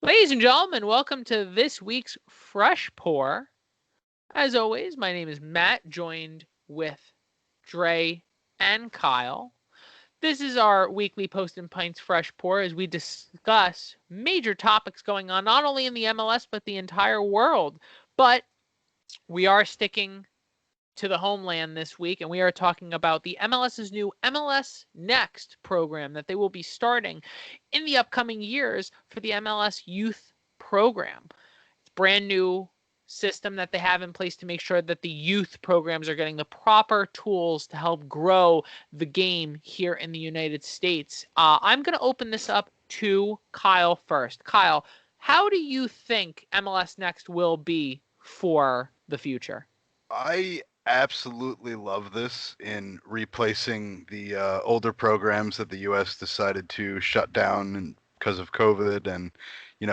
Ladies and gentlemen, welcome to this week's Fresh Pour. As always, my name is Matt, joined with Dre and Kyle. This is our weekly Post and Pints Fresh Pour as we discuss major topics going on not only in the MLS but the entire world. But we are sticking to the homeland this week, and we are talking about the MLS's new MLS Next program that they will be starting in the upcoming years for the MLS Youth Program. It's a brand new system that they have in place to make sure that the youth programs are getting the proper tools to help grow the game here in the United States. I'm going to open this up to Kyle first. Kyle, how do you think MLS Next will be for the future? I absolutely love this in replacing the older programs that the U.S. decided to shut down because of COVID, and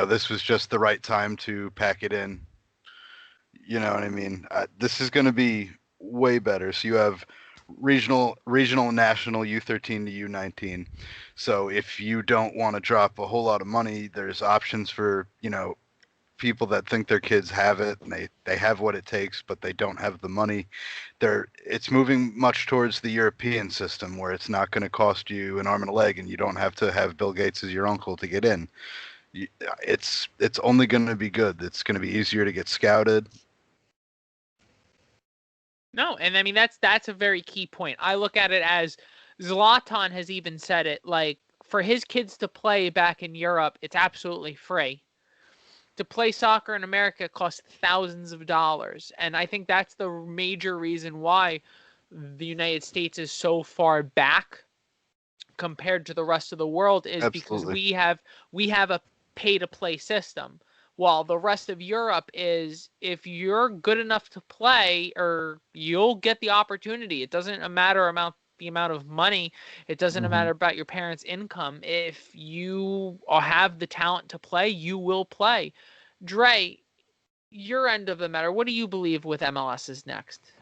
this was just the right time to pack it in. You know what I mean? This is going to be way better. So you have regional, and national U13 to U19. So if you don't want to drop a whole lot of money, there's options for people that think their kids have it and they have what it takes, but they don't have the money. It's moving much towards the European system where it's not going to cost you an arm and a leg, and you don't have to have Bill Gates as your uncle to get in. It's only going to be good. It's going to be easier to get scouted. No, and I mean that's a very key point. I look at it as Zlatan has even said it, like for his kids to play back in Europe, it's absolutely free. To play soccer in America costs thousands of dollars, and I think that's the major reason why the United States is so far back compared to the rest of the world is because Absolutely. we have a pay to play system, while the rest of Europe is if you're good enough to play or you'll get the opportunity. It doesn't matter the amount of money. It doesn't Mm-hmm. matter about your parents' income. If you have the talent to play, you will play. Dre, your end of the matter, what do you believe with MLS is next?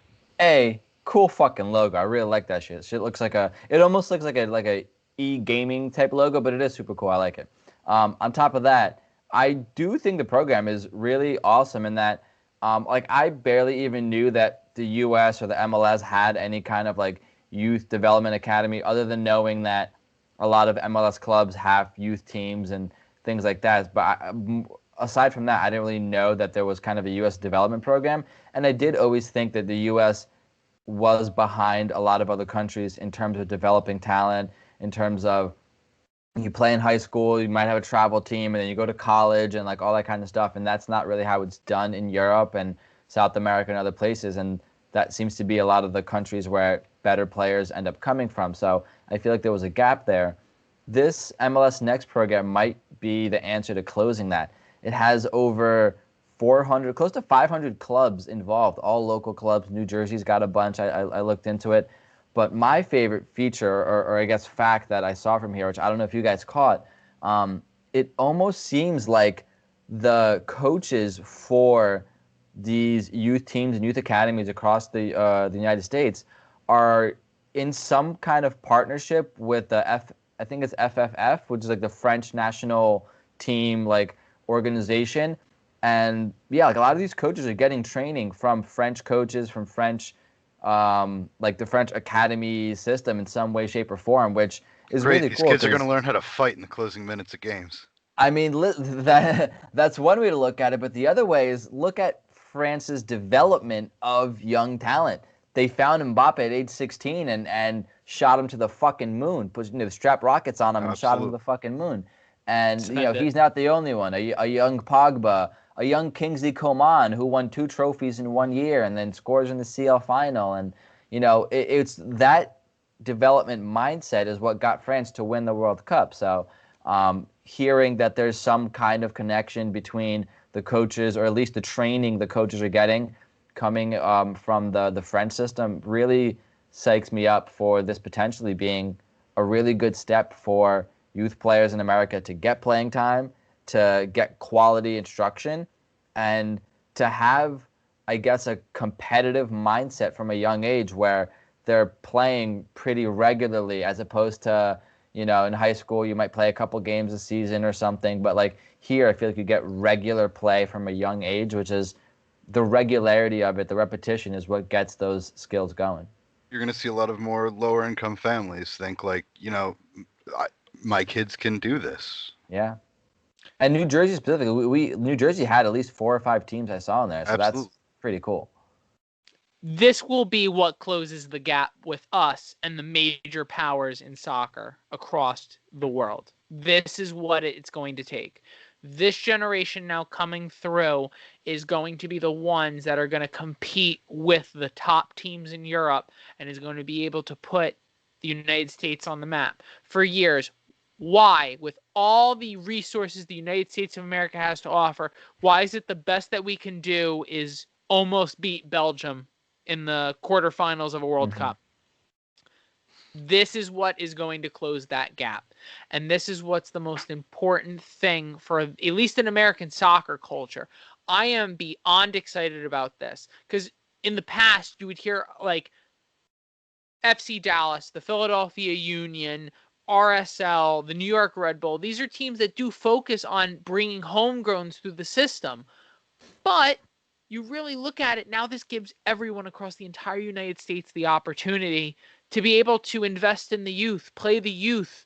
Cool fucking logo. I really like that shit. Shit looks like it almost looks like a e-gaming type logo, but it is super cool. I like it. On top of that, I do think the program is really awesome in that, like I barely even knew that the U.S. or the MLS had any kind of like youth development academy, other than knowing that a lot of MLS clubs have youth teams and things like that. But aside from that, I didn't really know that there was kind of a U.S. development program, and I did always think that the U.S. was behind a lot of other countries in terms of developing talent, in terms of you play in high school, you might have a travel team, and then you go to college and like all that kind of stuff. And that's not really how it's done in Europe and South America and other places. And that seems to be a lot of the countries where better players end up coming from. So I feel like there was a gap there. This MLS Next program might be the answer to closing that. It has over 400, close to 500 clubs involved, all local clubs. New Jersey's got a bunch. I looked into it. But my favorite feature, or I guess fact that I saw from here, which I don't know if you guys caught, it almost seems like the coaches for these youth teams and youth academies across the United States are in some kind of partnership with I think it's FFF, which is like the French national team like organization. And yeah, like a lot of these coaches are getting training from French coaches, from French, like the French academy system in some way, shape, or form, which is Great. really These cool kids are going to because learn how to fight in the closing minutes of games. I mean, that's one way to look at it, but the other way is look at France's development of young talent. They found Mbappe at age 16 and shot him to the fucking moon. Put strap rockets on him and shot him to the Absolutely. fucking moon. And Send it. he's not the only one. A young Pogba, a young Kingsley Coman who won 2 trophies in 1 year and then scores in the CL final. And it's that development mindset is what got France to win the World Cup. So hearing that there's some kind of connection between the coaches, or at least the training the coaches are getting coming from the French system, really psychs me up for this potentially being a really good step for youth players in America to get playing time, to get quality instruction, and to have, I guess, a competitive mindset from a young age where they're playing pretty regularly as opposed to You know, in high school, you might play a couple games a season or something, but like here, I feel like you get regular play from a young age, which is the regularity of it, the repetition is what gets those skills going. You're going to see a lot of more lower income families think like, my kids can do this. Yeah. And New Jersey specifically, New Jersey had at least 4 or 5 teams I saw in there, so Absolutely. that's pretty cool. This will be what closes the gap with us and the major powers in soccer across the world. This is what it's going to take. This generation now coming through is going to be the ones that are going to compete with the top teams in Europe and is going to be able to put the United States on the map. For years, why, with all the resources the United States of America has to offer, why is it the best that we can do is almost beat Belgium in the quarterfinals of a World Cup? This is what is going to close that gap. And this is what's the most important thing for at least in American soccer culture. I am beyond excited about this because in the past you would hear like FC Dallas, the Philadelphia Union, RSL, the New York Red Bull. These are teams that do focus on bringing homegrowns through the system. But you really look at it now, this gives everyone across the entire United States the opportunity to be able to invest in the youth, play the youth,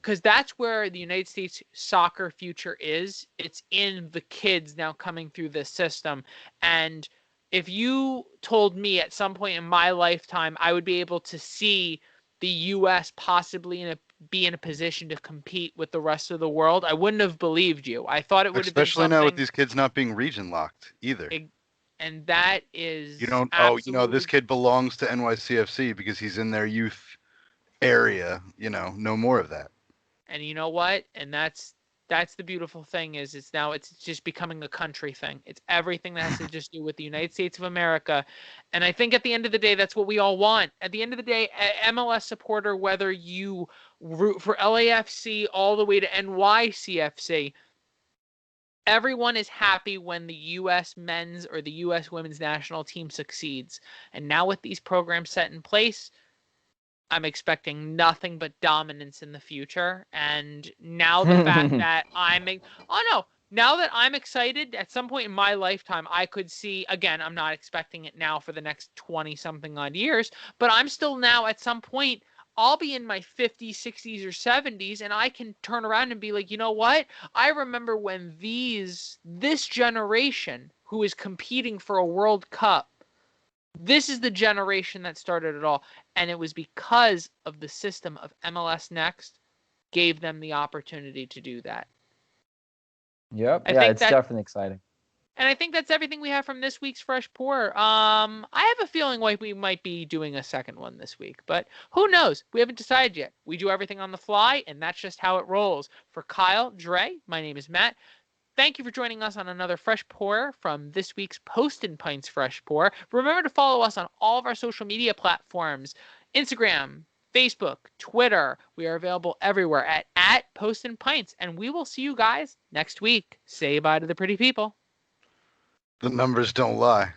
because that's where the United States soccer future is. It's in the kids now coming through this system. And if you told me at some point in my lifetime I would be able to see the U.S. possibly be in a position to compete with the rest of the world, I wouldn't have believed you. I thought it would have been Especially something. now with these kids not being region locked either. And that is You don't. absolutely... Oh, this kid belongs to NYCFC because he's in their youth area. No more of that. And you know what? And that's the beautiful thing is it's just becoming a country thing. It's everything that has to just do with the United States of America. And I think at the end of the day, that's what we all want. At the end of the day, MLS supporter, whether you root for LAFC all the way to NYCFC, everyone is happy when the U.S. men's or the U.S. women's national team succeeds. And now with these programs set in place, I'm expecting nothing but dominance in the future. And now the fact that now that I'm excited, at some point in my lifetime, I could see, again, I'm not expecting it now for the next 20-something odd years, but I'm still now at some point, I'll be in my 50s, 60s, or 70s, and I can turn around and be like, you know what? I remember when this generation who is competing for a World Cup, this is the generation that started it all. And it was because of the system of MLS Next gave them the opportunity to do that. Yep. It's definitely exciting. And I think that's everything we have from this week's Fresh Pour. I have a feeling like we might be doing a second one this week, but who knows? We haven't decided yet. We do everything on the fly, and that's just how it rolls. For Kyle, Dre, my name is Matt. Thank you for joining us on another Fresh Pour from this week's Post and Pints Fresh Pour. Remember to follow us on all of our social media platforms, Instagram, Facebook, Twitter. We are available everywhere at Post and Pints, and we will see you guys next week. Say bye to the pretty people. The numbers don't lie.